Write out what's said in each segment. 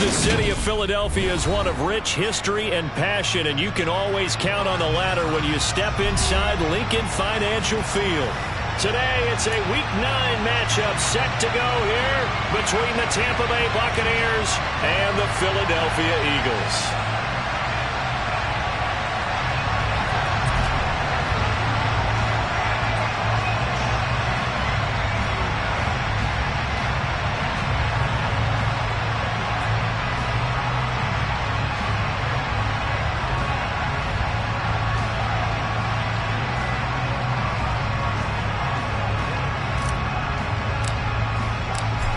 The city of Philadelphia is one of rich history and passion, and you can always count on the latter when you step inside Lincoln Financial Field. Today, it's a Week 9 matchup set to go here between the Tampa Bay Buccaneers and the Philadelphia Eagles.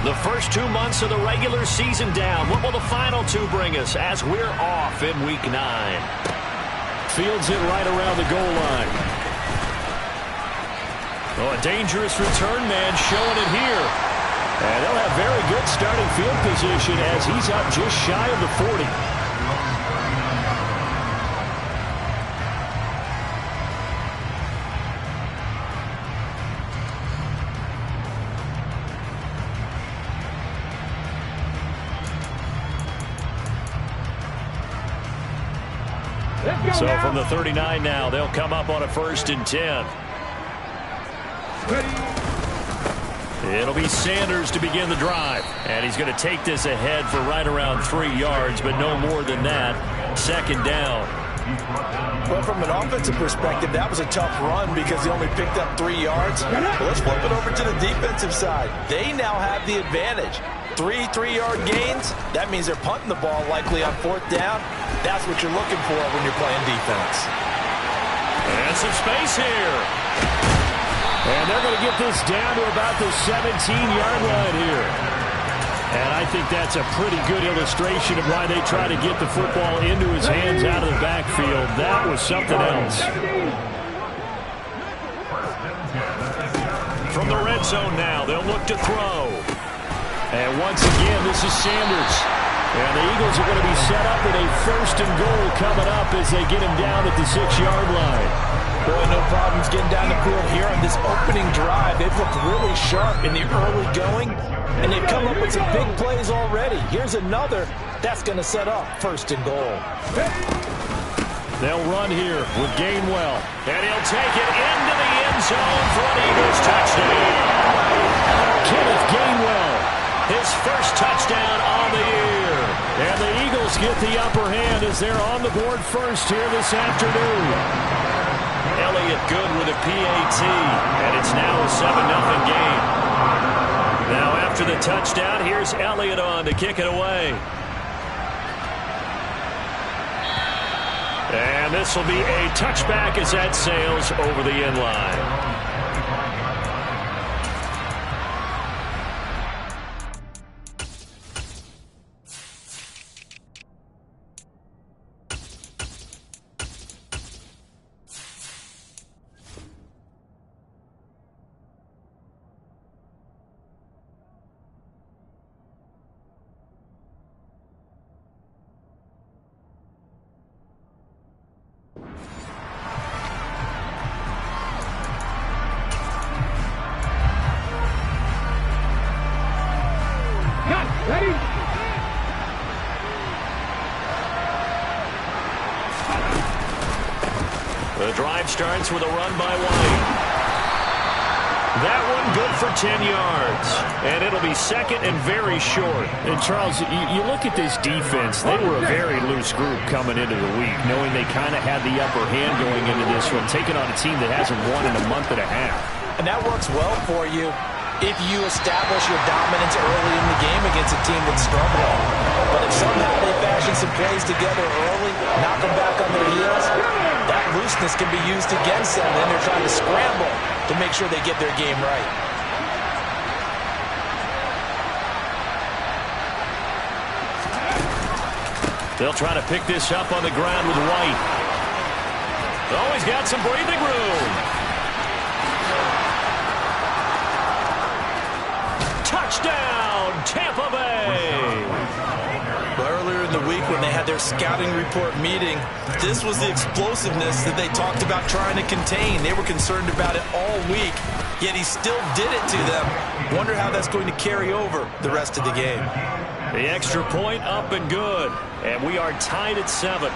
The first 2 months of the regular season down. What will the final 2 bring us as we're off in Week 9? Fields it right around the goal line. Oh, a dangerous return man showing it here. And they'll have very good starting field position as he's up just shy of the 40. So from the 39 now, they'll come up on a 1st and 10. It'll be Sanders to begin the drive. And he's going to take this ahead for right around 3 yards, but no more than that. 2nd down. Well, from an offensive perspective, that was a tough run because he only picked up 3 yards. Well, let's flip it over to the defensive side. They now have the advantage. 3 3-yard gains, that means they're punting the ball likely on 4th down. That's what you're looking for when you're playing defense. And some space here. And they're going to get this down to about the 17-yard line here. And I think that's a pretty good illustration of why they try to get the football into his hands out of the backfield. That was something else. From the red zone now, they'll look to throw. And once again, this is Sanders. And the Eagles are going to be set up with a 1st and goal coming up as they get him down at the 6-yard line. Boy, no problems getting down the field here on this opening drive. They've looked really sharp in the early going, and they've come up with some big plays already. Here's another that's going to set up 1st and goal. They'll run here with Gainwell. And he'll take it into the end zone for an Eagles touchdown. Kenneth Gainwell, his 1st touchdown on the year. And the Eagles get the upper hand as they're on the board first here this afternoon. Elliott good with a PAT, and it's now a 7-0 game. Now after the touchdown, here's Elliott on to kick it away. And this will be a touchback as that sails over the end line. The drive starts with a run by White. That one good for 10 yards. And it'll be 2nd and very short. And Charles, you look at this defense, they were a very loose group coming into the week, knowing they kind of had the upper hand going into this one, taking on a team that hasn't won in a month and a half. And that works well for you if you establish your dominance early in the game against a team that's struggling. But if somehow they fashion some plays together early, knock them back on their heels, that looseness can be used against them. Then they're trying to scramble to make sure they get their game right. They'll try to pick this up on the ground with White. Oh, he's got some breathing room. Touchdown, Tampa Bay. Earlier in the week when they had their scouting report meeting, this was the explosiveness that they talked about trying to contain. They were concerned about it all week, yet he still did it to them. Wonder how that's going to carry over the rest of the game. The extra point up and good. And we are tied at 7.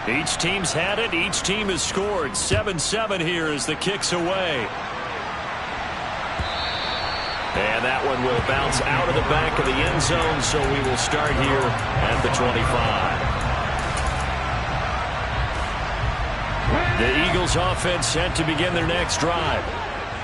Each team's had it. Each team has scored. 7-7 here as the kick's away. And that one will bounce out of the back of the end zone, so we will start here at the 25. The Eagles offense set to begin their next drive.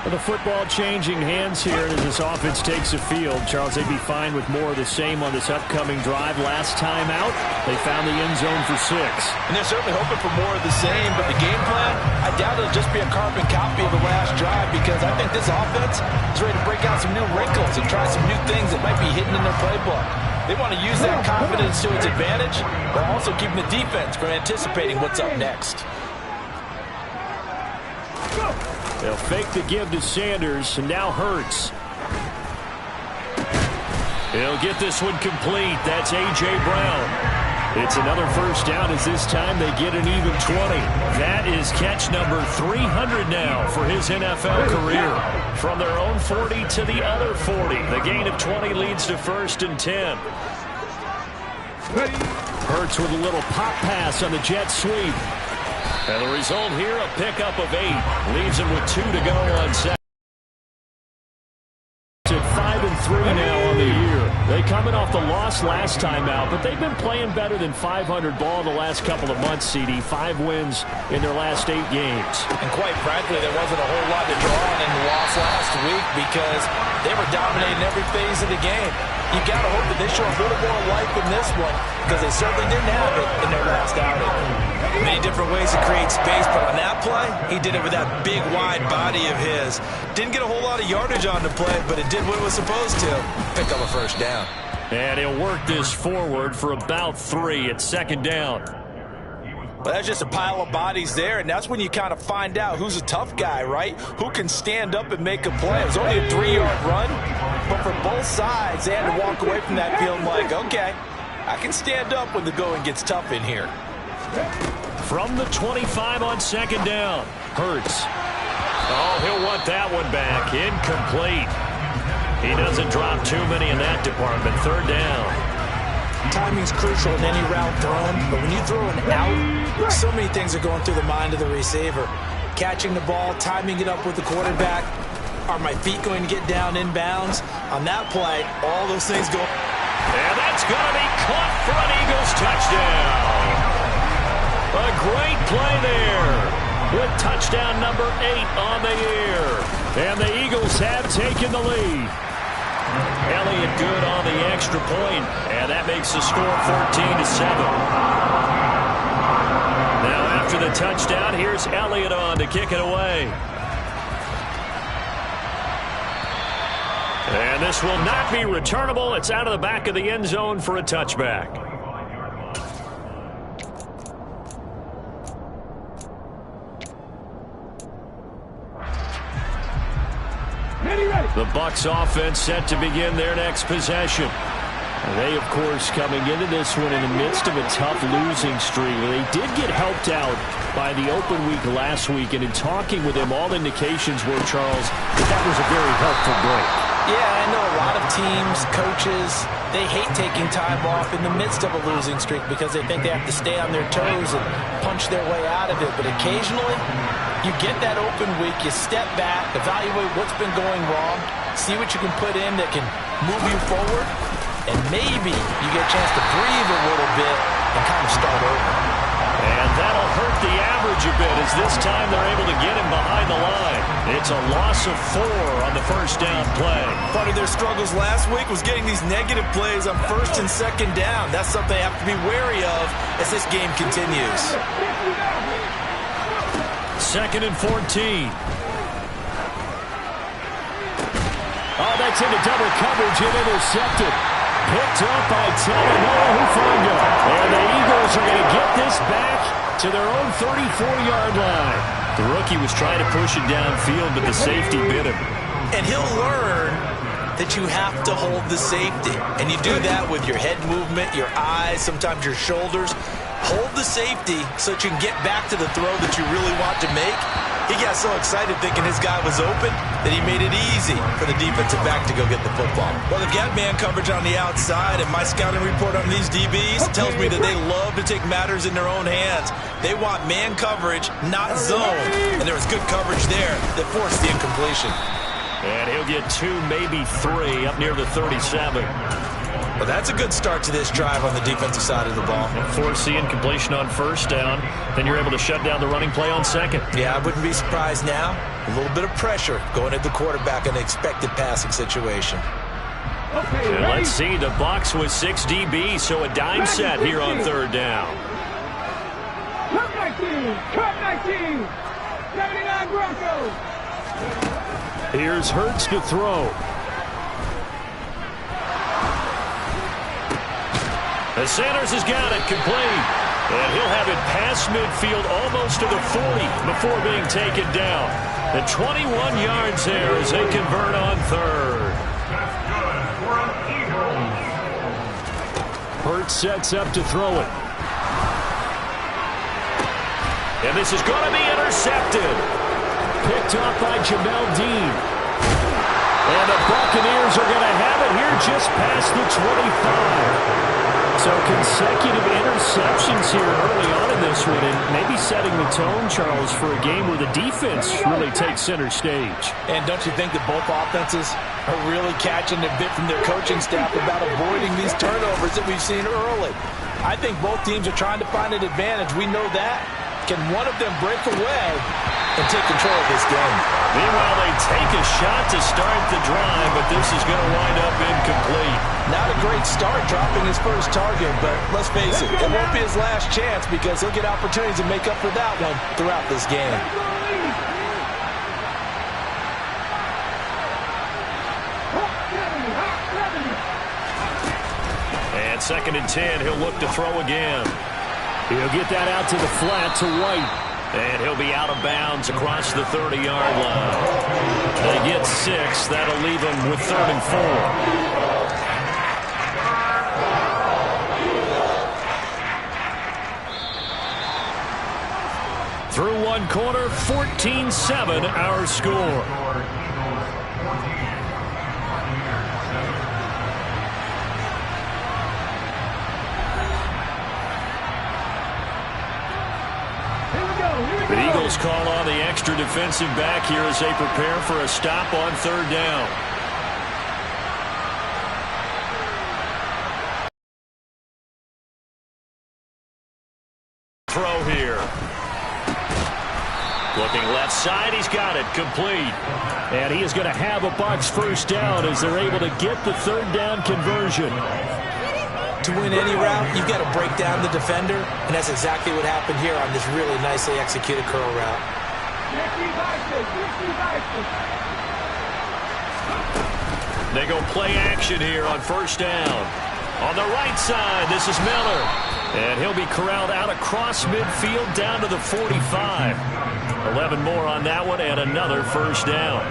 The football changing hands here as this offense takes the field. Charles, they'd be fine with more of the same on this upcoming drive. Last time out, they found the end zone for 6. And they're certainly hoping for more of the same, but the game plan, I doubt it'll just be a carbon copy of the last drive, because I think this offense is ready to break out some new wrinkles and try some new things that might be hidden in their playbook. They want to use that confidence to its advantage, while also keeping the defense from anticipating what's up next. They'll fake the give to Sanders, and now Hurts. He'll get this one complete. That's A.J. Brown. It's another first down as this time they get an even 20. That is catch number 300 now for his NFL career. From their own 40 to the other 40. The gain of 20 leads to 1st and 10. Hurts with a little pop pass on the jet sweep. And the result here, a pickup of 8. Leaves him with 2 to go on second. At 5-3 now on the year. They coming off the loss last time out, but they've been playing better than 500 ball the last couple of months, CD. 5 wins in their last 8 games. And quite frankly, there wasn't a whole lot to draw on in the loss last week because they were dominating every phase of the game. You got to hope that they show a little more life in this one, because they certainly didn't have it in their last outing. Many different ways to create space, but on that play, he did it with that big, wide body of his. Didn't get a whole lot of yardage on the play, but it did what it was supposed to. Pick up a first down. And he'll work this forward for about 3 at 2nd down. Well, that's just a pile of bodies there, and that's when you kind of find out who's a tough guy, right? Who can stand up and make a play. It was only a 3-yard run, but for both sides, they had to walk away from that feeling like, okay, I can stand up when the going gets tough in here. From the 25 on 2nd down, Hurts. Oh, he'll want that one back. Incomplete. He doesn't drop too many in that department. 3rd down. Timing's crucial in any route thrown, but when you throw an out, so many things are going through the mind of the receiver. Catching the ball, timing it up with the quarterback. Are my feet going to get down inbounds? On that play, all those things go. And that's going to be caught for an Eagles touchdown. A great play there with touchdown number 8 on the year. And the Eagles have taken the lead. Elliott good on the extra point, and that makes the score 14-7. Now after the touchdown, here's Elliott on to kick it away. And this will not be returnable. It's out of the back of the end zone for a touchback. The Bucs offense set to begin their next possession. They, of course, coming into this one in the midst of a tough losing streak. They did get helped out by the open week last week, and in talking with him, all indications were, Charles, that was a very helpful break. Yeah, I know a lot of teams, coaches, they hate taking time off in the midst of a losing streak because they think they have to stay on their toes and punch their way out of it. But occasionally, you get that open week, you step back, evaluate what's been going wrong, see what you can put in that can move you forward, and maybe you get a chance to breathe a little bit and kind of start over. And that'll hurt the average a bit as this time they're able to get him behind the line. It's a loss of 4 on the first down play. Part of their struggles last week was getting these negative plays on 1st and 2nd down. That's something they have to be wary of as this game continues. 2nd and 14. Oh, that's into double coverage and intercepted. Picked up by Talanoa Hufanga. And the Eagles are going to get this back to their own 34-yard line. The rookie was trying to push it downfield, but the safety bit him. And he'll learn that you have to hold the safety. And you do that with your head movement, your eyes, sometimes your shoulders. Hold the safety so that you can get back to the throw that you really want to make. He got so excited thinking his guy was open that he made it easy for the defensive back to go get the football. Well, they've got man coverage on the outside, and my scouting report on these DBs tells me that they love to take matters in their own hands. They want man coverage, not zone. And there was good coverage there that forced the incompletion. And he'll get 2, maybe 3 up near the 37. Well, that's a good start to this drive on the defensive side of the ball. Force the incompletion on first down. Then you're able to shut down the running play on second. Yeah, I wouldn't be surprised now. A little bit of pressure going at the quarterback in an expected passing situation. And let's see, the box was 6 DB, so a dime set here on third down. Cup 19, 79 Broncos. Here's Hurts to throw. And Sanders has got it complete. And he'll have it past midfield almost to the 40 before being taken down. And 21 yards there as they convert on third. Hurts sets up to throw it. And this is going to be intercepted. Picked off by Jamel Dean. And the Buccaneers are going to have it here just past the 25. So consecutive interceptions here early on in this one, and maybe setting the tone, Charles, for a game where the defense really takes center stage. And don't you think that both offenses are really catching a bit from their coaching staff about avoiding these turnovers that we've seen early? I think both teams are trying to find an advantage. We know that. Can one of them break away and take control of this game? Meanwhile, they take a shot to start the drive, but this is going to wind up incomplete. Not a great start dropping his first target, but let's face it, it won't be his last chance because he'll get opportunities to make up for that one throughout this game. And 2nd and 10, he'll look to throw again. He'll get that out to the flat to White. And he'll be out of bounds across the 30-yard line. They get 6. That'll leave him with 3rd and 4. Through one quarter, 14-7 our score. The Eagles call on the extra defensive back here as they prepare for a stop on 3rd down. Throw here. Looking left side, he's got it complete. And he is going to have a Bucs first down as they're able to get the 3rd down conversion. To win any route, you've got to break down the defender, and that's exactly what happened here on this really nicely executed curl route. They go play action here on first down. On the right side, this is Miller. And he'll be corralled out across midfield down to the 45. 11 more on that one and another first down.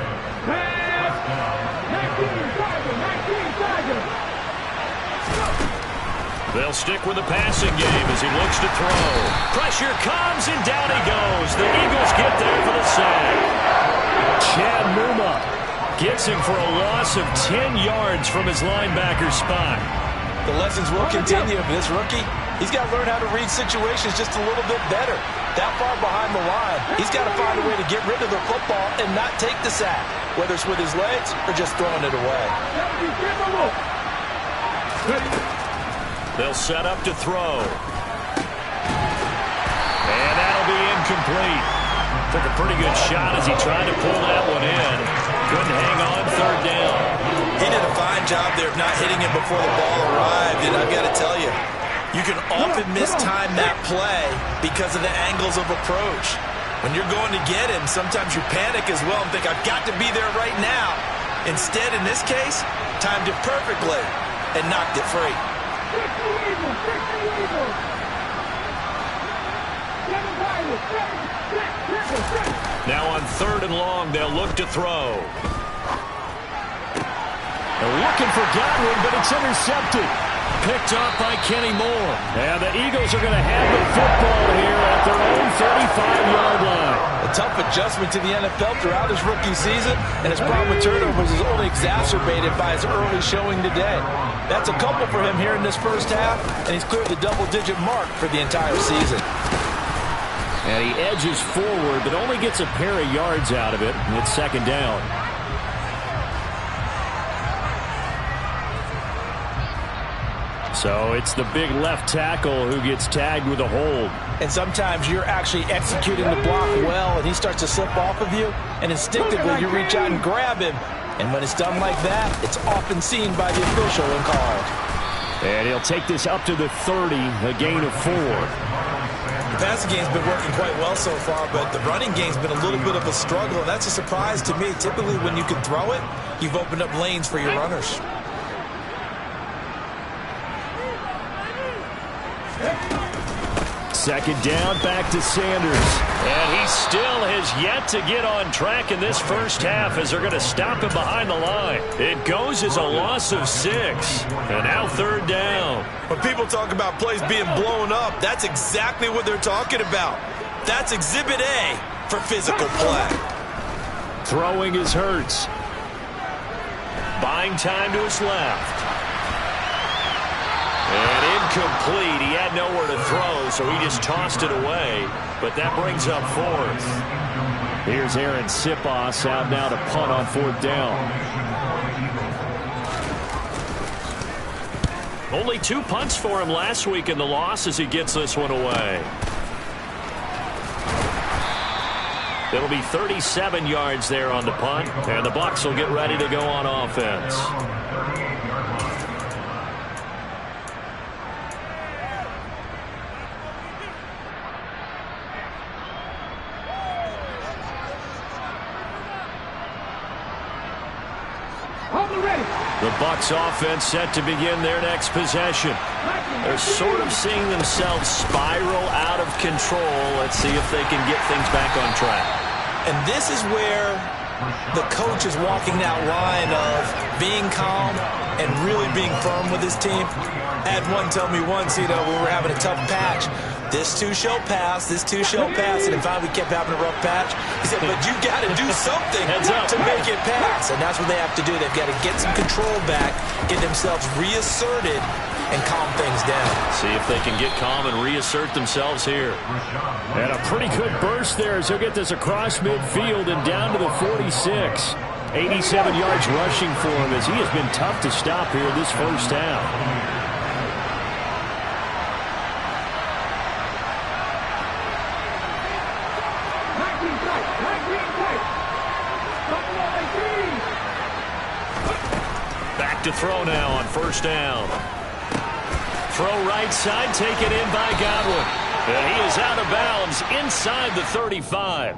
They'll stick with the passing game as he looks to throw. Pressure comes, and down he goes. The Eagles get there for the sack. Chad Muma gets him for a loss of 10 yards from his linebacker spot. The lessons will continue for this rookie. He's got to learn how to read situations just a little bit better. That far behind the line, he's got to find a way to get rid of the football and not take the sack, whether it's with his legs or just throwing it away. They'll set up to throw. And that'll be incomplete. Took a pretty good shot as he tried to pull that one in. Couldn't hang on 3rd down. He did a fine job there of not hitting it before the ball arrived, and I've got to tell you, you can often mistime that play because of the angles of approach. When you're going to get him, sometimes you panic as well and think, I've got to be there right now. Instead, in this case, timed it perfectly and knocked it free. Now on 3rd and long, they'll look to throw. They're looking for Godwin, but it's intercepted. picked off by Kenny Moore. And the Eagles are going to have the football here at their own 35-yard line. A tough adjustment to the NFL throughout his rookie season, and his problem with turnovers is only exacerbated by his early showing today. That's a couple for him here in this first half, and he's cleared the double-digit mark for the entire season. And he edges forward, but only gets a pair of yards out of it, and it's second down. So it's the big left tackle who gets tagged with a hold. And sometimes you're actually executing the block well, and he starts to slip off of you, and instinctively you reach out and grab him. And when it's done like that, it's often seen by the official and called. And he'll take this up to the 30, a gain of 4. The passing game's been working quite well so far, but the running game's been a little bit of a struggle, and that's a surprise to me. Typically, when you can throw it, you've opened up lanes for your runners. Second down, back to Sanders. And he still has yet to get on track in this first half as they're going to stop him behind the line. It goes as a loss of 6. And now third down. When people talk about plays being blown up, that's exactly what they're talking about. That's Exhibit A for physical play. Throwing is Hurts. Buying time to his left. And incomplete. He had nowhere to throw, so he just tossed it away. But that brings up 4th. Here's Aaron Sipos out now to punt on 4th down. Only 2 punts for him last week in the loss as he gets this one away. It'll be 37 yards there on the punt, and the Bucs will get ready to go on offense. The Bucs offense set to begin their next possession. They're sort of seeing themselves spiral out of control. Let's see if they can get things back on track. And this is where the coach is walking that line of being calm and really being firm with his team. I had one tell me once, we were having a tough patch. This too shall pass, this too shall pass. And finally we kept having a rough patch. He said, but you got to do something to make it pass. And that's what they have to do. They've got to get some control back, get themselves reasserted, and calm things down. See if they can get calm and reassert themselves here. And a pretty good burst there as he'll get this across midfield and down to the 46. 87 yards rushing for him as he has been tough to stop here this first half. Back to throw now on first down. Throw right side, taken in by Godwin. And he is out of bounds inside the 35.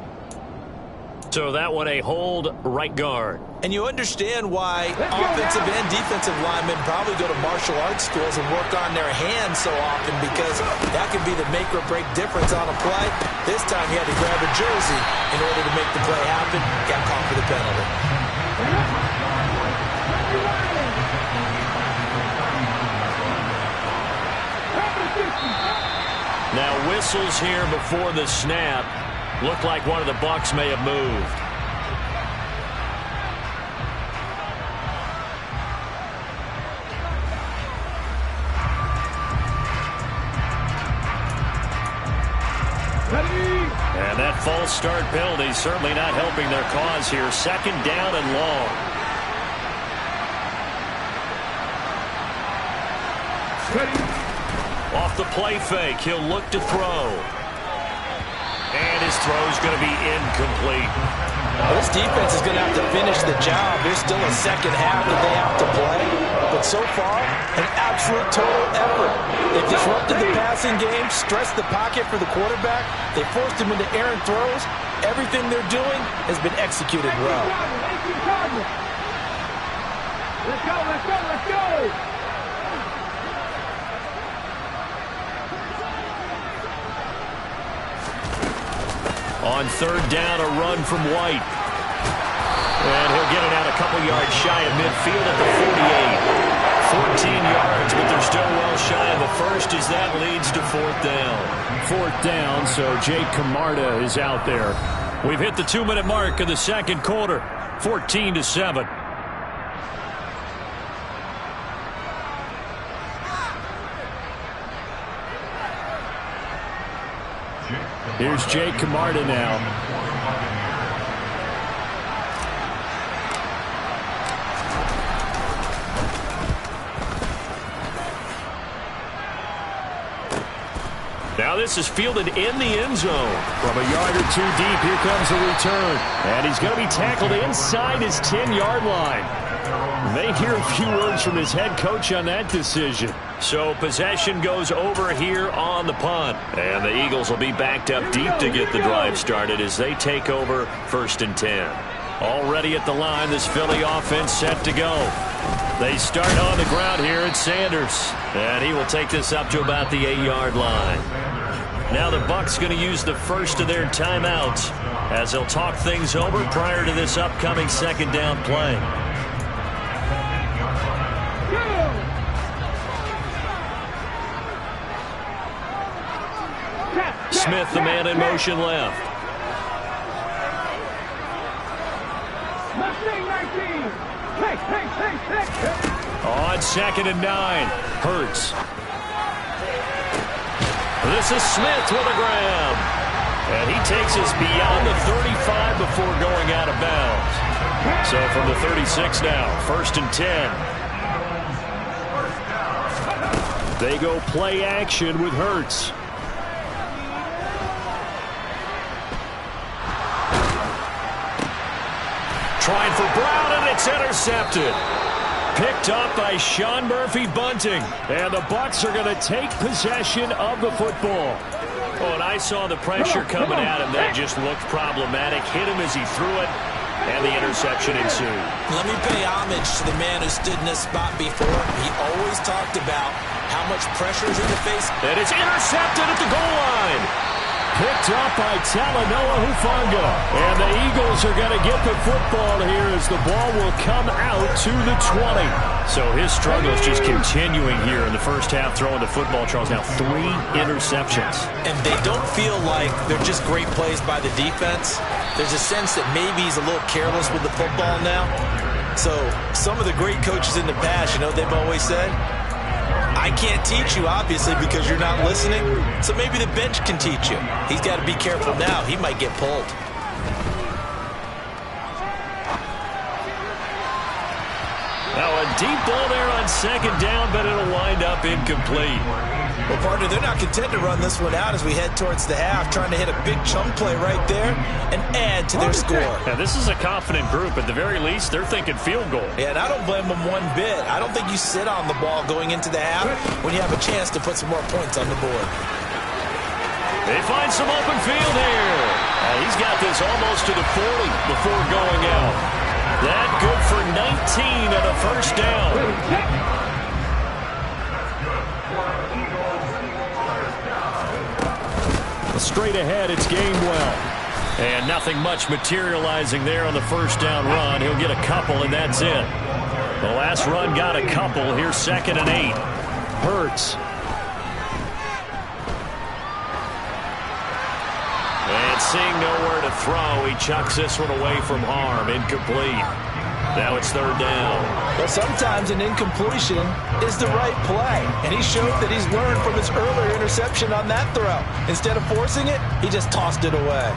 So that one a hold right guard. And you understand why offensive and defensive linemen probably go to martial arts schools and work on their hands so often, because that can be the make or break difference on a play. This time he had to grab a jersey in order to make the play happen. Got caught for the penalty. Now whistles here before the snap. Looked like one of the Bucs may have moved. And that false start penalty certainly not helping their cause here. Second down and long. Off the play fake, he'll look to throw. And his throw's going to be incomplete. Well, this defense is going to have to finish the job. There's still a second half that they have to play. But so far, an absolute total effort. They've disrupted the passing game, stressed the pocket for the quarterback. They forced him into errant throws. Everything they're doing has been executed well. Let's go, let's go, let's go! On third down, a run from White. And he'll get it out a couple yards shy of midfield at the 48. 14 yards, but they're still well shy of the first as that leads to fourth down. Fourth down, so Jake Camarda is out there. We've hit the 2-minute mark of the second quarter, 14-7. Here's Jake Camarda now. Now this is fielded in the end zone. From a yard or two deep, here comes the return. And he's going to be tackled inside his 10-yard line. May hear a few words from his head coach on that decision. So possession goes over here on the punt. And the Eagles will be backed up deep to get the drive started as they take over 1st and 10. Already at the line, this Philly offense set to go. They start on the ground here at Sanders. And he will take this up to about the 8-yard line. Now the Bucs going to use the first of their timeouts as they'll talk things over prior to this upcoming second down play. Smith, the man in motion left. On 2nd and 9, Hurts. This is Smith with a grab. And he takes us beyond the 35 before going out of bounds. So from the 36 now, 1st and 10. They go play action with Hurts. Trying for Brown, and it's intercepted. Picked up by Sean Murphy-Bunting. And the Bucs are going to take possession of the football. Oh, and I saw the pressure coming at him. That just looked problematic. Hit him as he threw it, and the interception ensued. Let me pay homage to the man who stood in this spot before. He always talked about how much pressure is in the face. And it's intercepted at the goal line. Picked up by Talanoa Hufanga. And the Eagles are going to get the football here as the ball will come out to the 20. So his struggle is just continuing here in the first half, throwing the football. Charles, now 3 interceptions. And they don't feel like they're just great plays by the defense. There's a sense that maybe he's a little careless with the football now. So some of the great coaches in the past, you know, they've always said, I can't teach you, obviously, because you're not listening. So maybe the bench can teach you. He's got to be careful now. He might get pulled. Now a deep ball there on 2nd down, but it'll wind up incomplete. Well, partner, they're not content to run this one out as we head towards the half, trying to hit a big chunk play right there and add to their score. Now, this is a confident group. At the very least, they're thinking field goal. Yeah, and I don't blame them one bit. I don't think you sit on the ball going into the half when you have a chance to put some more points on the board. They find some open field here. He's got this almost to the 40 before going out. That good for 19 and a first down. Straight ahead, it's Gainwell. And nothing much materializing there on the first down run. He'll get a couple, and that's it. The last run got a couple. Here's 2nd and 8. Hurts. And seeing nowhere to throw, he chucks this one away from harm. Incomplete. Now it's 3rd down. But sometimes an incompletion is the right play. And he showed that he's learned from his earlier interception on that throw. Instead of forcing it, he just tossed it away.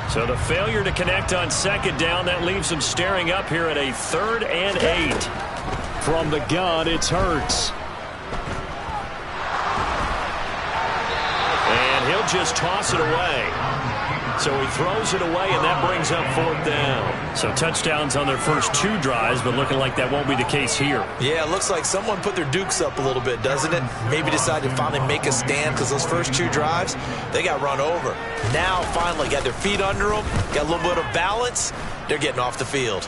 So the failure to connect on 2nd down, that leaves him staring up here at a 3rd and 8. From the gun, it's Hurts. And he'll just toss it away. So he throws it away, and that brings up 4th down. So touchdowns on their first 2 drives, but looking like that won't be the case here. Yeah, it looks like someone put their dukes up a little bit, doesn't it? Maybe decided to finally make a stand because those first 2 drives, they got run over. Now, finally, got their feet under them, got a little bit of balance. They're getting off the field.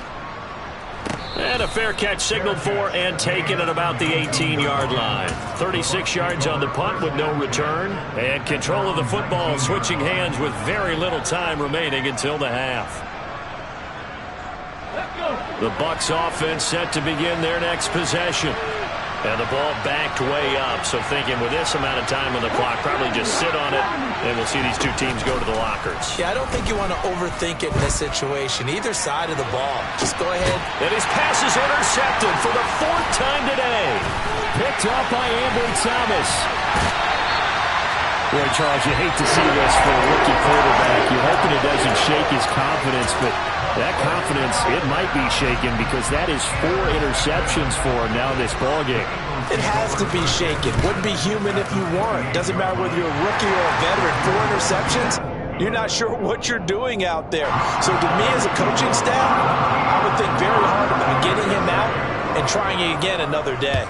And a fair catch signaled for and taken at about the 18-yard line. 36 yards on the punt with no return. And control of the football switching hands with very little time remaining until the half. The Bucs offense set to begin their next possession. And the ball backed way up, so thinking with this amount of time on the clock, probably just sit on it, and we'll see these two teams go to the lockers. Yeah, I don't think you want to overthink it in this situation. Either side of the ball. Just go ahead. And his pass is intercepted for the 4th time today. Picked up by Ambry Thomas. Boy, Charles, you hate to see this for a rookie quarterback. You're hoping it doesn't shake his confidence, but that confidence, it might be shaken because that is 4 interceptions for him now in this ballgame. It has to be shaken. Wouldn't be human if you weren't. Doesn't matter whether you're a rookie or a veteran. 4 interceptions, you're not sure what you're doing out there. So to me as a coaching staff, I would think very hard about getting him out and trying it again another day.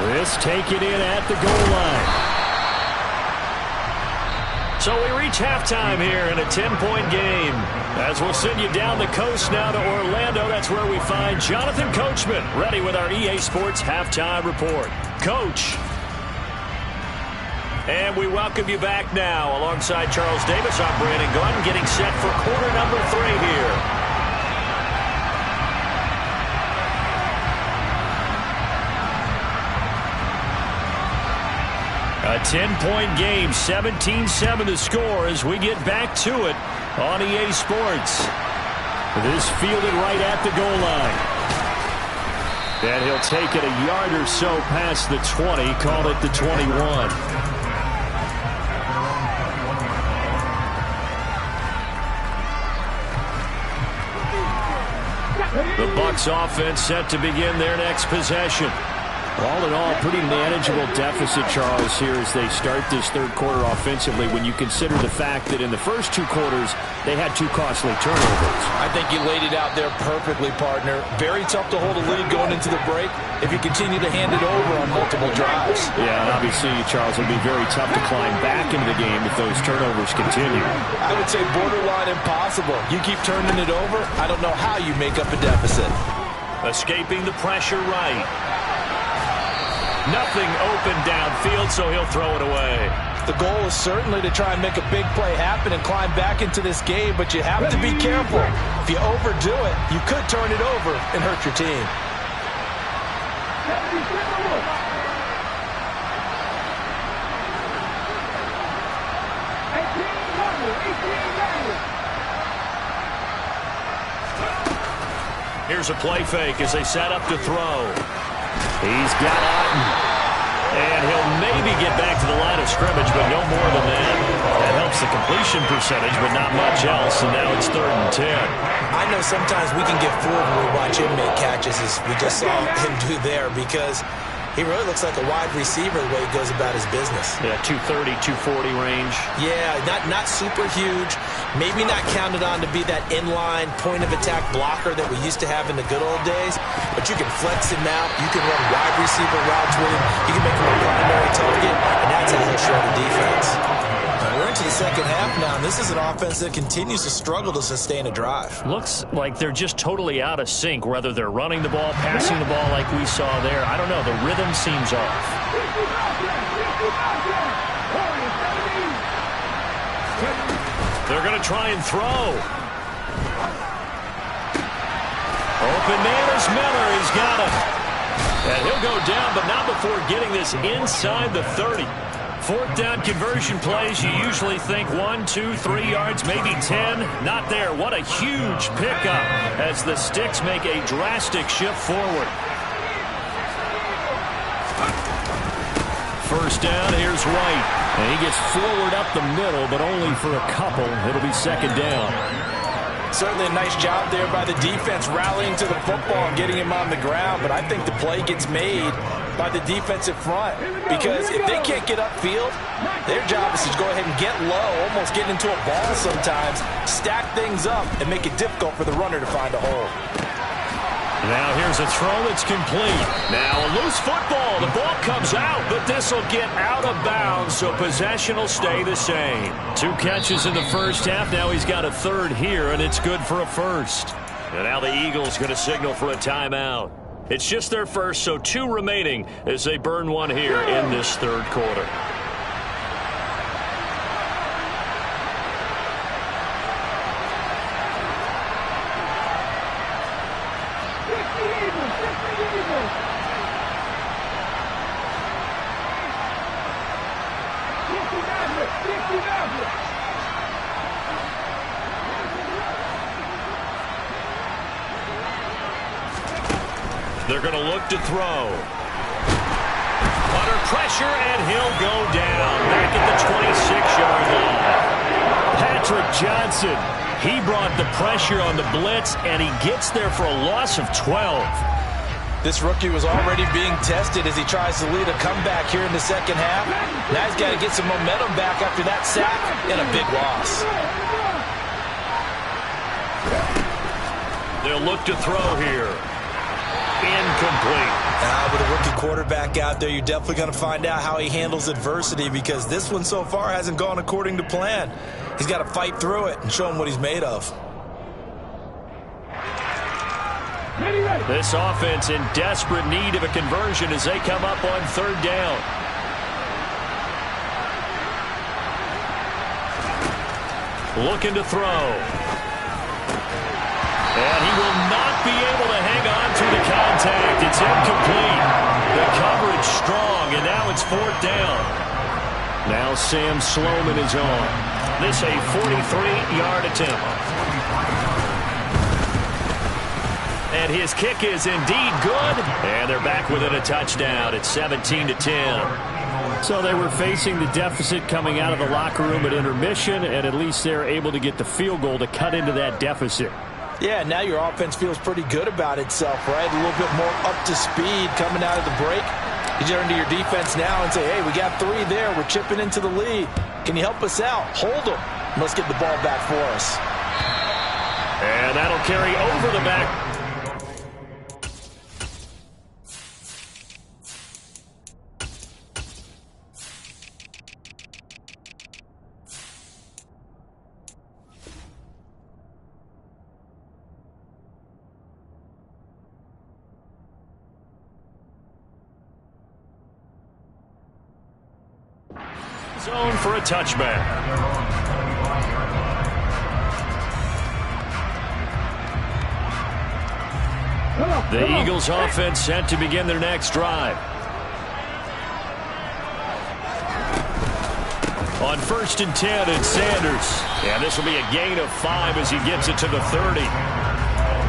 This taken in at the goal line. So we reach halftime here in a 10-point game. As we'll send you down the coast now to Orlando, that's where we find Jonathan Coachman, ready with our EA Sports Halftime Report. Coach. And we welcome you back now. Alongside Charles Davis, I'm Brandon Gunn, getting set for quarter number 3 here. A 10-point game, 17-7 the score as we get back to it on EA Sports. This fielded right at the goal line. And he'll take it a yard or so past the 20, call it the 21. The Bucs offense set to begin their next possession. All in all, pretty manageable deficit, Charles, here as they start this third quarter offensively when you consider the fact that in the first 2 quarters, they had 2 costly turnovers. I think you laid it out there perfectly, partner. Very tough to hold a lead going into the break if you continue to hand it over on multiple drives. Yeah, and obviously, Charles, it'll be very tough to climb back into the game if those turnovers continue. I would say borderline impossible. You keep turning it over, I don't know how you make up a deficit. Escaping the pressure right. Nothing open downfield, so he'll throw it away. The goal is certainly to try and make a big play happen and climb back into this game, but you have to be careful. If you overdo it, you could turn it over and hurt your team. Here's a play fake as they set up to throw. He's got Otten. And he'll maybe get back to the line of scrimmage, but no more than that. That helps the completion percentage, but not much else, and now it's 3rd and 10. I know sometimes we can get fooled when we watch him make catches, as we just saw him do there, because he really looks like a wide receiver the way he goes about his business. Yeah, 230, 240 range. Yeah, not super huge. Maybe not counted on to be that inline point-of-attack blocker that we used to have in the good old days, but you can flex him out. You can run wide receiver routes with him. You can make him a primary target, and that's how he'll show the defense. We're into the second half now, and this is an offense that continues to struggle to sustain a drive. Looks like they're just totally out of sync, whether they're running the ball, passing the ball like we saw there. I don't know. The rhythm seems off. They're going to try and throw. Open man is Miller. He's got him. And he'll go down, but not before getting this inside the 30. 4th down conversion plays, you usually think 1, 2, 3 yards, maybe 10. Not there. What a huge pickup as the Sticks make a drastic shift forward. First down, here's White. And he gets forward up the middle, but only for a couple. It'll be 2nd down. Certainly a nice job there by the defense rallying to the football and getting him on the ground, but I think the play gets made by the defensive front, because if they can't get upfield, their job is to go ahead and get low, almost get into a ball sometimes, stack things up, and make it difficult for the runner to find a hole. Now here's a throw that's complete. Now a loose football. The ball comes out, but this will get out of bounds, so possession will stay the same. 2 catches in the first half. Now he's got a 3rd here, and it's good for a 1st. And now the Eagles going to signal for a timeout. It's just their first, so 2 remaining as they burn one here in this 3rd quarter. They're going to look to throw. Under pressure, and he'll go down. Back at the 26-yard line. Patrick Johnson, he brought the pressure on the blitz, and he gets there for a loss of 12. This rookie was already being tested as he tries to lead a comeback here in the second half. Now he's got to get some momentum back after that sack and a big loss. They'll look to throw here. Incomplete. With a rookie quarterback out there, you're definitely going to find out how he handles adversity, because this one so far hasn't gone according to plan. He's got to fight through it and show him what he's made of. This offense in desperate need of a conversion as they come up on third down. Looking to throw. And he will not be able to hang on to the contact. It's incomplete. The coverage strong, and now it's fourth down. Now Sam Sloman is on. This a 43-yard attempt. And his kick is indeed good. And they're back within a touchdown. It's 17-10. So they were facing the deficit coming out of the locker room at intermission, and at least they're able to get the field goal to cut into that deficit. Yeah, now your offense feels pretty good about itself, right? A little bit more up to speed coming out of the break. You turn to your defense now and say, hey, we got 3 there. We're chipping into the lead. Can you help us out? Hold them. Let's get the ball back for us. And that'll carry over the back. Zone for a touchback. The Eagles offense set to begin their next drive. On 1st and 10, it's Sanders. And this will be a gain of 5 as he gets it to the 30.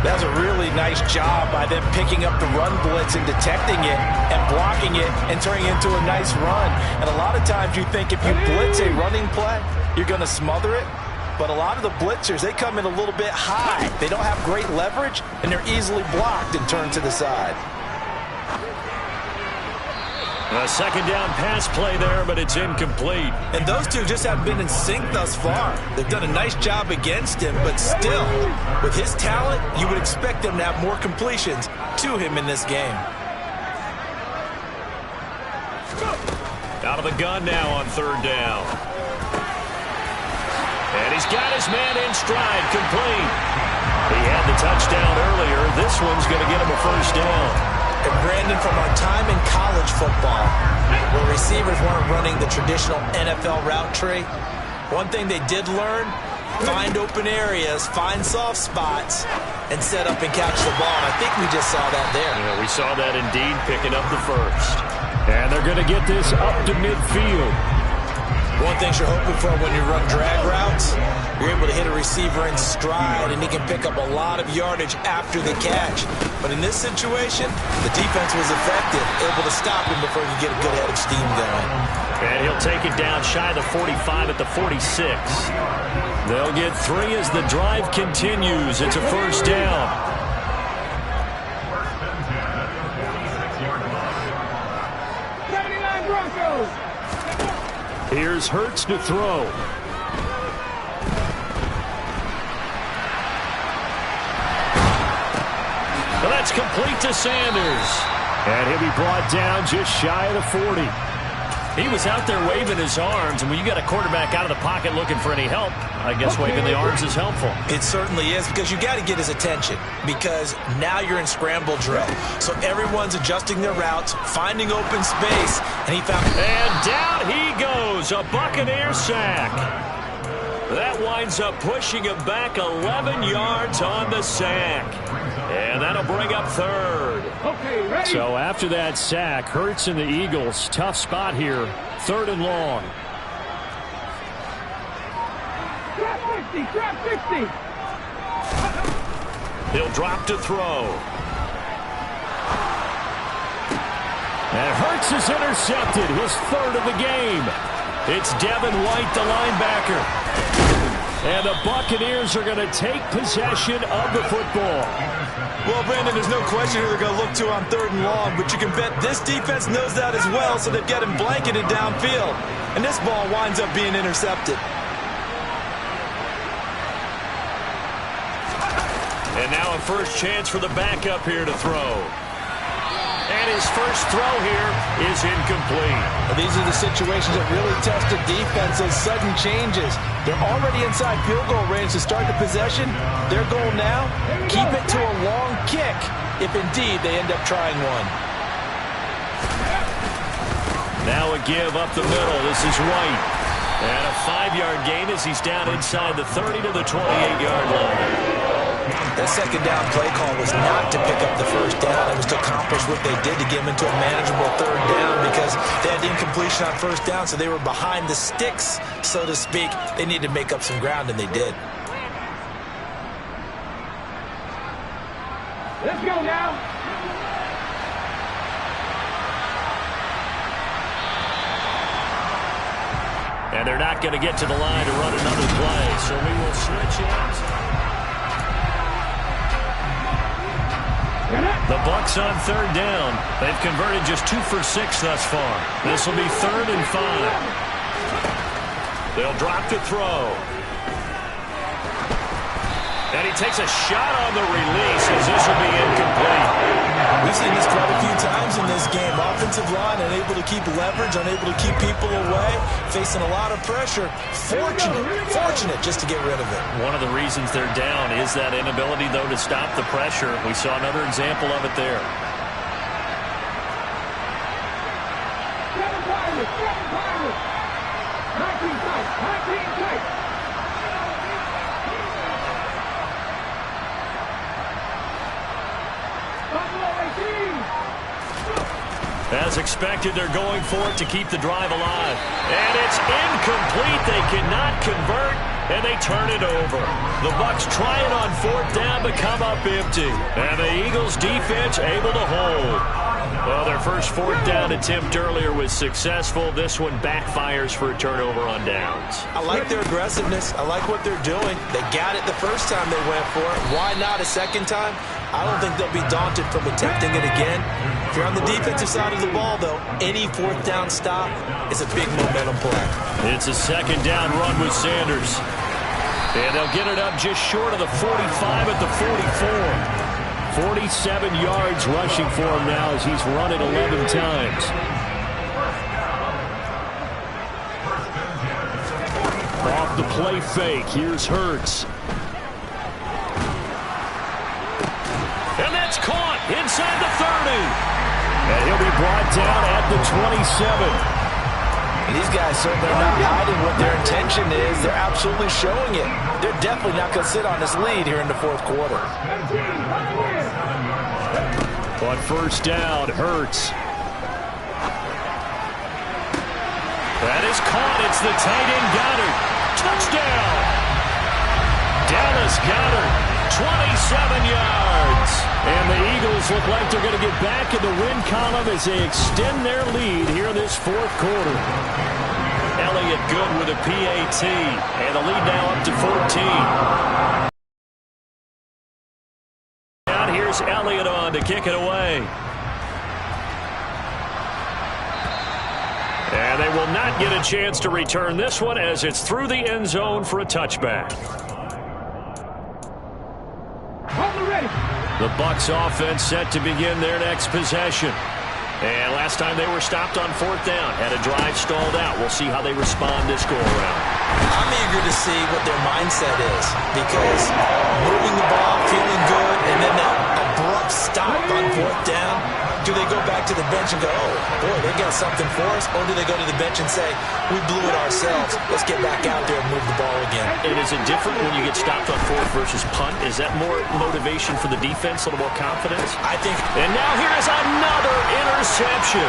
That's a really nice job by them picking up the run blitz and detecting it and blocking it and turning it into a nice run. And a lot of times you think if you blitz a running play, you're going to smother it. But a lot of the blitzers, they come in a little bit high. They don't have great leverage, and they're easily blocked and turned to the side. A second down pass play there, but it's incomplete. And those two just haven't been in sync thus far. They've done a nice job against him, but still, with his talent, you would expect them to have more completions to him in this game. Out of the gun now on third down. And he's got his man in stride, complete. He had the touchdown earlier. This one's going to get him a first down. And Brandon, from our time in college football, where receivers weren't running the traditional NFL route tree, one thing they did learn, find open areas, find soft spots, and set up and catch the ball. And I think we just saw that there. Yeah, we saw that indeed, picking up the first. And they're going to get this up to midfield. One thing you're hoping for when you run drag routes, you're able to hit a receiver in stride, and he can pick up a lot of yardage after the catch. But in this situation, the defense was effective, able to stop him before he could get a good head of steam going. And he'll take it down shy of the 45 at the 46. They'll get 3 as the drive continues. It's a first down. Here's Hurts to throw. Well, that's complete to Sanders. And he'll be brought down just shy of the 40. He was out there waving his arms, and when you got a quarterback out of the pocket looking for any help, I guess waving the arms is helpful. It certainly is, because you got to get his attention, because now you're in scramble drill. So everyone's adjusting their routes, finding open space, and he found... And down he goes, a Buccaneer sack. That winds up pushing him back 11 yards on the sack. And that'll bring up third. Okay, ready? So after that sack, Hurts and the Eagles, tough spot here, 3rd and long. Trap 60. He'll drop to throw. And Hurts is intercepted, his third of the game. It's Devin White, the linebacker. And the Buccaneers are going to take possession of the football. Well, Brandon, there's no question who they're going to look to on 3rd and long, but you can bet this defense knows that as well, so they've got him blanketed downfield. And this ball winds up being intercepted. And now a first chance for the backup here to throw. And his first throw here is incomplete. These are the situations that really test a defense, those sudden changes. They're already inside field goal range to start the possession. Their goal now, keep it to a long kick, if indeed they end up trying one. Now a give up the middle. This is White. And a 5-yard gain as he's down inside the 30 to the 28-yard line. That second down play call was not to pick up the first down. It was to accomplish what they did to get them into a manageable 3rd down because they had incompletion on 1st down, so they were behind the sticks, so to speak. They needed to make up some ground, and they did. Let's go now. And they're not going to get to the line to run another play, so we will switch it. The Bucs on 3rd down. They've converted just 2 for 6 thus far. This will be 3rd and 5. They'll drop to throw. And he takes a shot on the release as this will be incomplete. We've seen this quite a few times in this game. Offensive line unable to keep leverage, unable to keep people away, facing a lot of pressure. Fortunate just to get rid of it. One of the reasons they're down is that inability, though, to stop the pressure. We saw another example of it there. Seven Pirates. 19 tight. As expected, they're going for it to keep the drive alive. And it's incomplete. They cannot convert, and they turn it over. The Bucs try it on 4th down, but come up empty. And the Eagles defense able to hold. Well, their first 4th down attempt earlier was successful. This one backfires for a turnover on downs. I like their aggressiveness. I like what they're doing. They got it the first time they went for it. Why not a second time? I don't think they'll be daunted from attempting it again. If you're on the defensive side of the ball, though, any 4th down stop is a big momentum play. It's a 2nd down run with Sanders. And they'll get it up just short of the 45 at the 44. 47 yards rushing for him now as he's run it 11 times. Off the play fake, here's Hurts. And that's caught inside the 30. And he'll be brought down at the 27. And these guys certainly are not hiding what their intention is. They're absolutely showing it. They're definitely not going to sit on this lead here in the 4th quarter. On 1st down, Hurts. That is caught. It's the tight end Goddard. Touchdown. Dallas Goddard, 27 yards. And the Eagles look like they're going to get back in the win column as they extend their lead here in this 4th quarter. Elliott good with a PAT. And the lead now up to 14. Now here's Elliott on to kick it away. And they will not get a chance to return this one as it's through the end zone for a touchback. The Bucs offense set to begin their next possession. And last time they were stopped on 4th down. Had a drive stalled out. We'll see how they respond this go-around. I'm eager to see what their mindset is because moving the ball, feeling good, and then that abrupt stop on 4th down. Do they go back to the bench and go, oh, boy, they got something for us? Or do they go to the bench and say, we blew it ourselves. Let's get back out there and move the ball again. And is it different when you get stopped on 4th versus punt? Is that more motivation for the defense, a little more confidence? I think. And now here is another interception.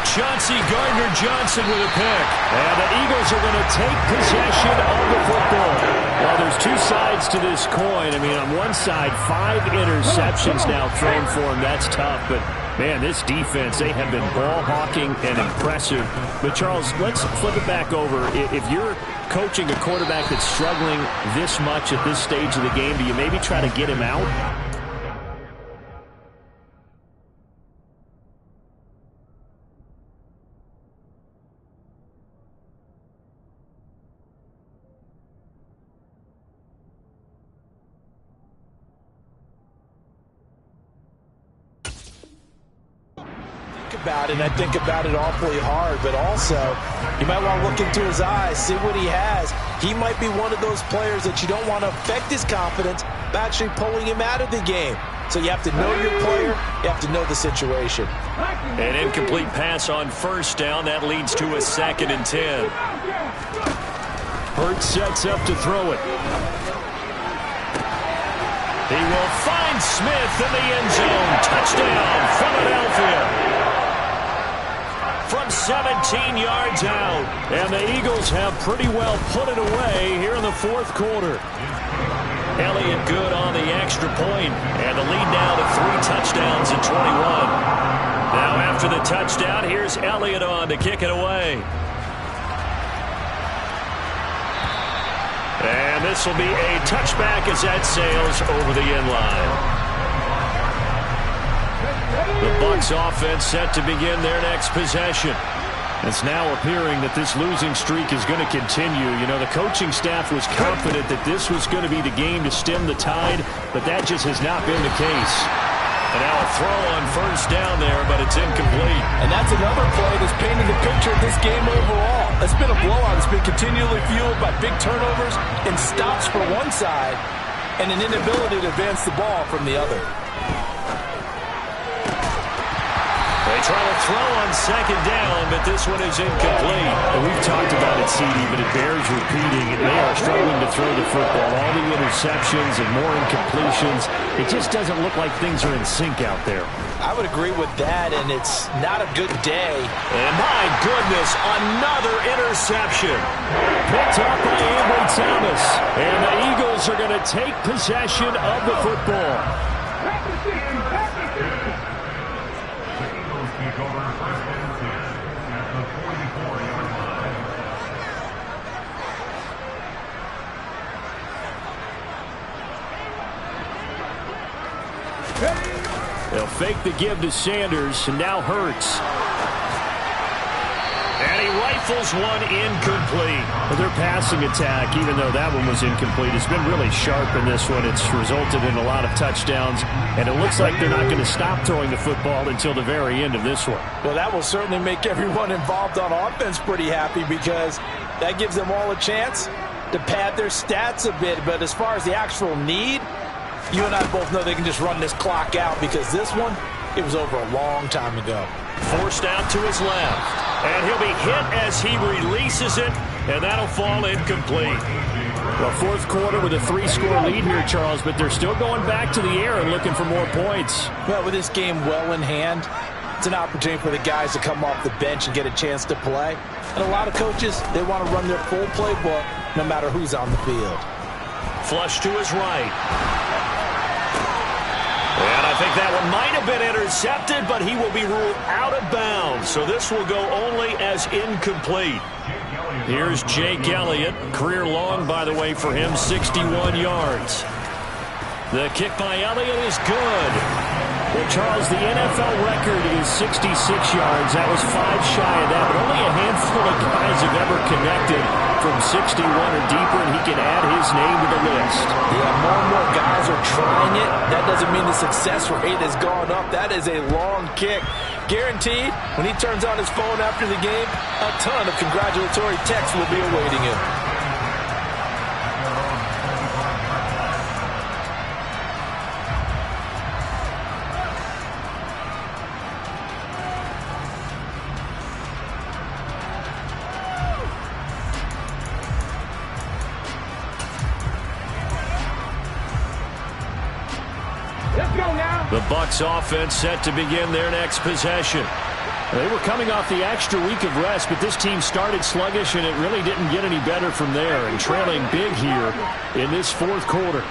Chauncey Gardner-Johnson with a pick. And the Eagles are going to take possession of the football. Well, there's 2 sides to this coin. I mean, on one side, 5 interceptions now thrown for him. That's tough. But Man, this defense, they have been ball hawking and impressive. But, Charles, let's flip it back over. If you're coaching a quarterback that's struggling this much at this stage of the game, do you maybe try to get him out? About it, and I think about it awfully hard, but also you might want to look into his eyes, see what he has. He might be one of those players that you don't want to affect his confidence by actually pulling him out of the game. So you have to know your player, you have to know the situation. An incomplete pass on first down. That leads to a 2nd and 10. Hurts sets up to throw it. He will find Smith in the end zone. Touchdown, Philadelphia. From 17 yards out. And the Eagles have pretty well put it away here in the fourth quarter. Elliott good on the extra point. And the lead now to 3 touchdowns in 21. Now after the touchdown, here's Elliott on to kick it away. And this will be a touchback as that sails over the end line. The Bucs offense set to begin their next possession. It's now appearing that this losing streak is going to continue. You know, the coaching staff was confident that this was going to be the game to stem the tide, but that just has not been the case. And now a throw on first down there, but it's incomplete. And that's another play that's painted the picture of this game overall. It's been a blowout. It's been continually fueled by big turnovers and stops for one side and an inability to advance the ball from the other. They try to throw on second down, but this one is incomplete. And we've talked about it, CD, but it bears repeating. They are struggling to throw the football. All the interceptions and more incompletions. It just doesn't look like things are in sync out there. I would agree with that, and it's not a good day. And my goodness, another interception. Picked up by Ambry Thomas. And the Eagles are going to take possession of the football. They'll fake the give to Sanders, and now Hurts. And he rifles one incomplete. Well, their passing attack, even though that one was incomplete, has been really sharp in this one. It's resulted in a lot of touchdowns, and it looks like they're not going to stop throwing the football until the very end of this one. Well, that will certainly make everyone involved on offense pretty happy because that gives them all a chance to pad their stats a bit. But as far as the actual need, you and I both know they can just run this clock out because this one, it was over a long time ago. Forced out to his left. And he'll be hit as he releases it, and that'll fall incomplete. Well, fourth quarter with a 3-score lead here, Charles, but they're still going back to the air and looking for more points. Well, with this game well in hand, it's an opportunity for the guys to come off the bench and get a chance to play. And a lot of coaches, they want to run their full playbook no matter who's on the field. Flush to his right. And I think that one might have been intercepted, but he will be ruled out of bounds. So this will go only as incomplete. Here's Jake Elliott. Career long, by the way, for him, 61 yards. The kick by Elliott is good. Well, Charles, the NFL record is 66 yards. That was 5 shy of that, but only a handful of guys have ever connected from 61 or deeper, and he can add his name to the list. Yeah, more and more guys are trying it. That doesn't mean the success rate has gone up. That is a long kick. Guaranteed, when he turns on his phone after the game, a ton of congratulatory texts will be awaiting him. The Bucs offense set to begin their next possession. They were coming off the extra week of rest, but this team started sluggish, and it really didn't get any better from there, and trailing big here in this fourth quarter.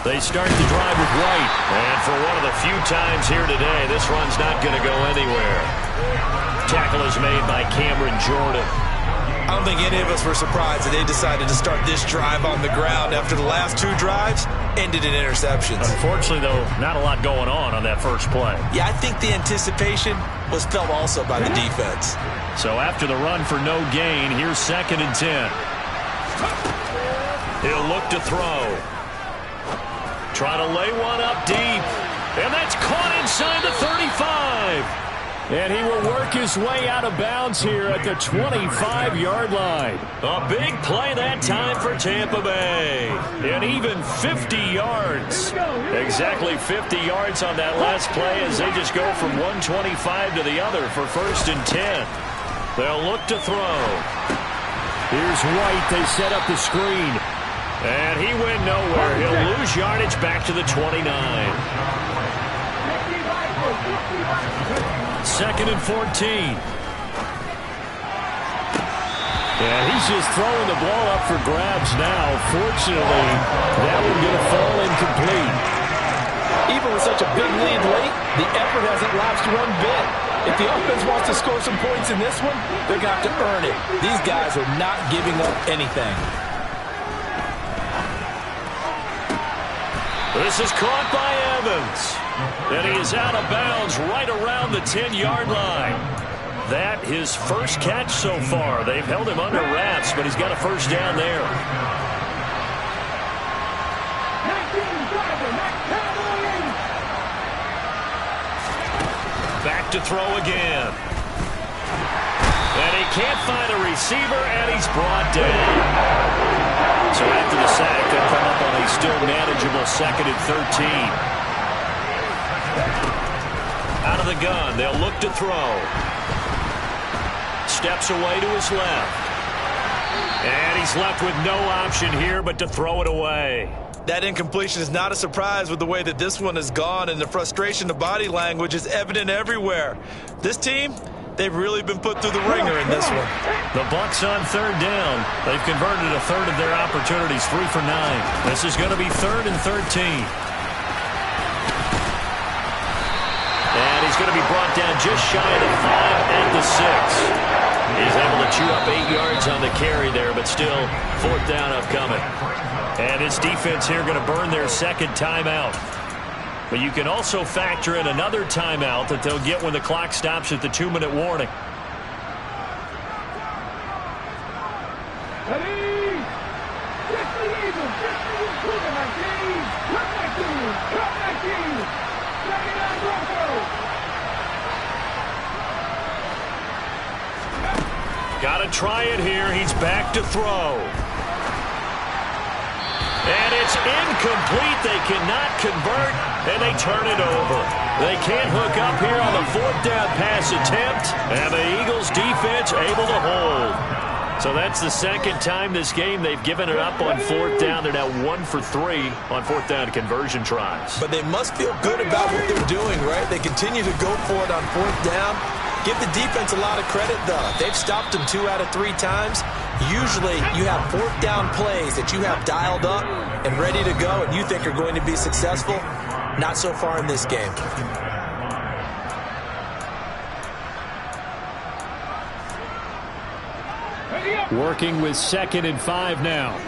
They start the drive with White. And for one of the few times here today, this run's not going to go anywhere. Tackle is made by Cameron Jordan. I don't think any of us were surprised that they decided to start this drive on the ground after the last 2 drives ended in interceptions. Unfortunately, though, not a lot going on that first play. Yeah, I think the anticipation was felt also by the defense. So after the run for no gain, here's 2nd and 10. He'll look to throw. Trying to lay one up deep. And that's caught inside the 35. And he will work his way out of bounds here at the 25-yard line. A big play that time for Tampa Bay. And even 50 yards. Exactly 50 yards on that last play as they just go from 125 to the other for 1st and 10. They'll look to throw. Here's White. They set up the screen. And he went nowhere. He'll lose yardage back to the 29. 2nd and 14. And he's just throwing the ball up for grabs now. Fortunately, that one going to fall incomplete. Even with such a big lead late, the effort hasn't lapsed one bit. If the offense wants to score some points in this one, they're going to have to earn it. These guys are not giving up anything. This is caught by Evans. And he is out of bounds right around the 10-yard line. That his first catch so far. They've held him under wraps, but he's got a first down there. Back to throw again. And he can't find a receiver, and he's brought down. So after the sack, they'll come up on a still manageable 2nd and 13. Out of the gun, they'll look to throw. Steps away to his left. And he's left with no option here but to throw it away. That incompletion is not a surprise with the way that this one has gone, and the frustration of body language is evident everywhere. This team, they've really been put through the ringer in this one. The Bucs on 3rd down. They've converted a third of their opportunities, 3 for 9. This is going to be 3rd and 13. And he's going to be brought down just shy of the 5 at the 6. He's able to chew up 8 yards on the carry there, but still 4th down upcoming. And his defense here going to burn their 2nd timeout. But you can also factor in another timeout that they'll get when the clock stops at the 2-minute warning. Got to try it here. He's back to throw. And it's incomplete. They cannot convert, and they turn it over. They can't hook up here on the 4th down pass attempt, and the Eagles defense able to hold. So that's the 2nd time this game they've given it up on 4th down. They're now 1 for 3 on 4th down conversion tries. But they must feel good about what they're doing, right? They continue to go for it on 4th down. Give the defense a lot of credit, though. They've stopped them 2 out of 3 times. Usually, you have 4th down plays that you have dialed up and ready to go and you think are going to be successful. Not so far in this game. Working with 2nd and 5 now.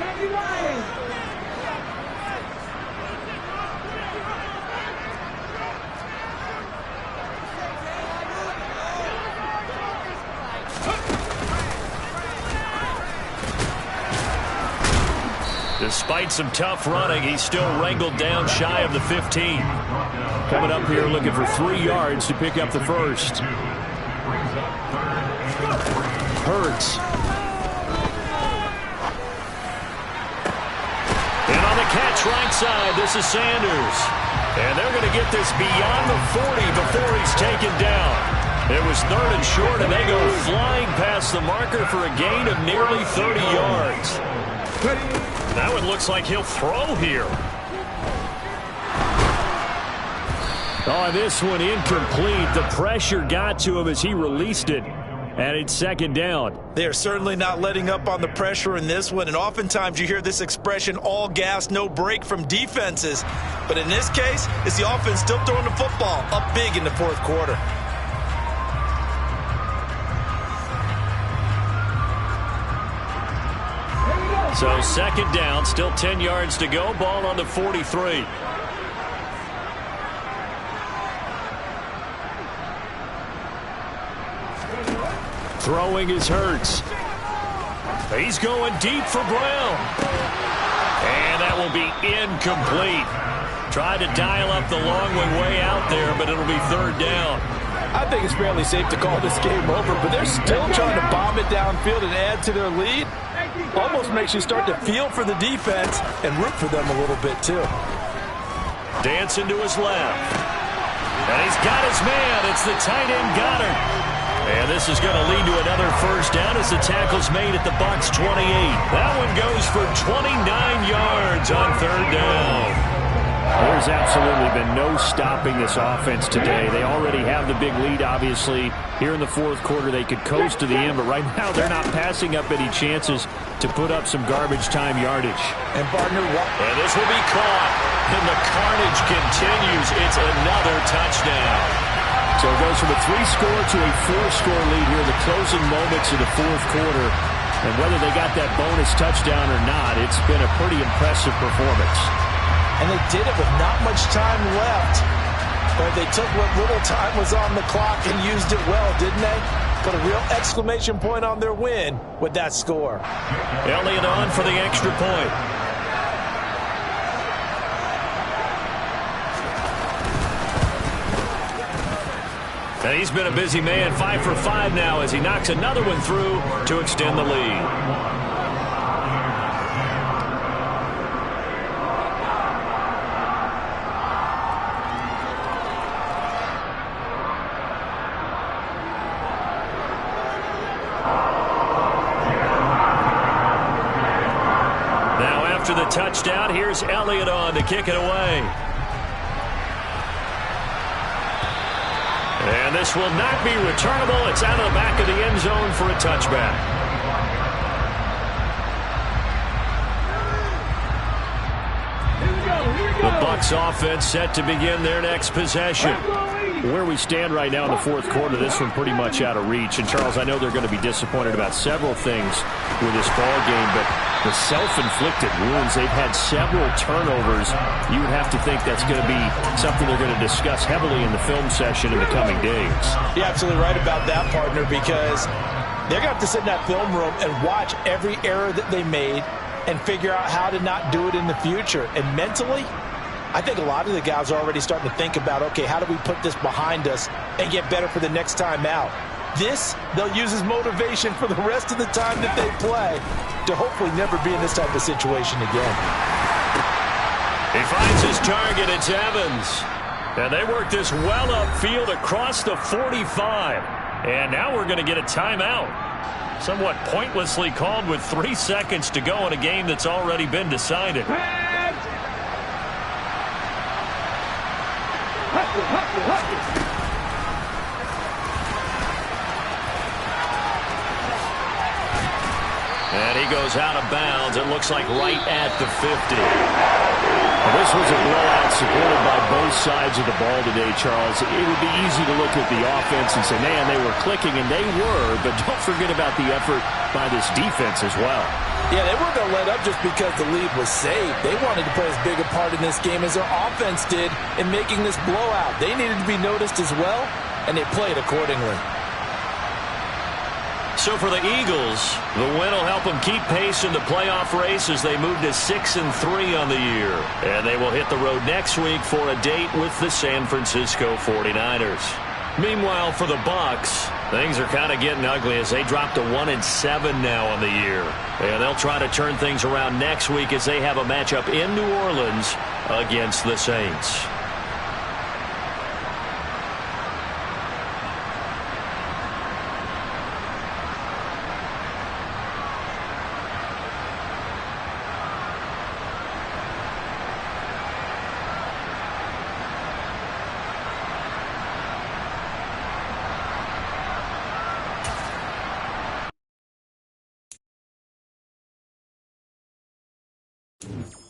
Despite some tough running, he's still wrangled down shy of the 15. Coming up here looking for 3 yards to pick up the first. Hurts. And on the catch right side, this is Sanders. And they're going to get this beyond the 40 before he's taken down. It was 3rd and short, and they go flying past the marker for a gain of nearly 30 yards. That one looks like he'll throw here. Oh, this one incomplete. The pressure got to him as he released it. And it's second down. They are certainly not letting up on the pressure in this one, and oftentimes you hear this expression, all gas, no break from defenses. But in this case, it's the offense still throwing the football up big in the fourth quarter. So second down, still 10 yards to go, ball on the 43. Throwing is Hurts. He's going deep for Brown. And that will be incomplete. Tried to dial up the long way out there, but it'll be third down. I think it's fairly safe to call this game over, but they're still trying to bomb it downfield and add to their lead. Almost makes you start to feel for the defense and root for them a little bit, too. Dancing to his left. And he's got his man. It's the tight end Goddard. And this is going to lead to another first down as the tackle's made at the Bucs 28. That one goes for 29 yards on third down. There's absolutely been no stopping this offense today. They already have the big lead, obviously. Here in the fourth quarter, they could coast to the end, but right now they're not passing up any chances to put up some garbage time yardage. And partner, and this will be caught. And the carnage continues. It's another touchdown. So it goes from a 3-score to a 4-score lead here in the closing moments of the fourth quarter. And whether they got that bonus touchdown or not, it's been a pretty impressive performance. And they did it with not much time left. But they took what little time was on the clock and used it well, didn't they? Put a real exclamation point on their win with that score. Elliott on for the extra point. And he's been a busy man, 5 for 5 now as he knocks another one through to extend the lead. Now after the touchdown, here's Elliott on to kick it away. And this will not be returnable. It's out of the back of the end zone for a touchback. The Bucs offense set to begin their next possession. Where we stand right now in the fourth quarter, this one pretty much out of reach. And, Charles, I know they're going to be disappointed about several things with this ball game, but the self-inflicted wounds, they've had several turnovers. You would have to think that's going to be something they're going to discuss heavily in the film session in the coming days. You're absolutely right about that, partner, because they're going to have to sit in that film room and watch every error that they made and figure out how to not do it in the future. And mentally, I think a lot of the guys are already starting to think about, okay, how do we put this behind us and get better for the next time out? This, they'll use as motivation for the rest of the time that they play to hopefully never be in this type of situation again. He finds his target. It's Evans. And they work this well upfield across the 45. And now we're going to get a timeout. Somewhat pointlessly called with 3 seconds to go in a game that's already been decided. And he goes out of bounds. It looks like right at the 50. Well, this was a blowout supported by both sides of the ball today, Charles. It would be easy to look at the offense and say, man, they were clicking, and they were, but don't forget about the effort by this defense as well. Yeah, they weren't going to let up just because the lead was saved. They wanted to play as big a part in this game as their offense did in making this blowout. They needed to be noticed as well, and they played accordingly. So for the Eagles, the win will help them keep pace in the playoff race as they move to 6-3 on the year. And they will hit the road next week for a date with the San Francisco 49ers. Meanwhile, for the Bucs, things are kind of getting ugly as they drop to 1-7 now on the year. And they'll try to turn things around next week as they have a matchup in New Orleans against the Saints. it.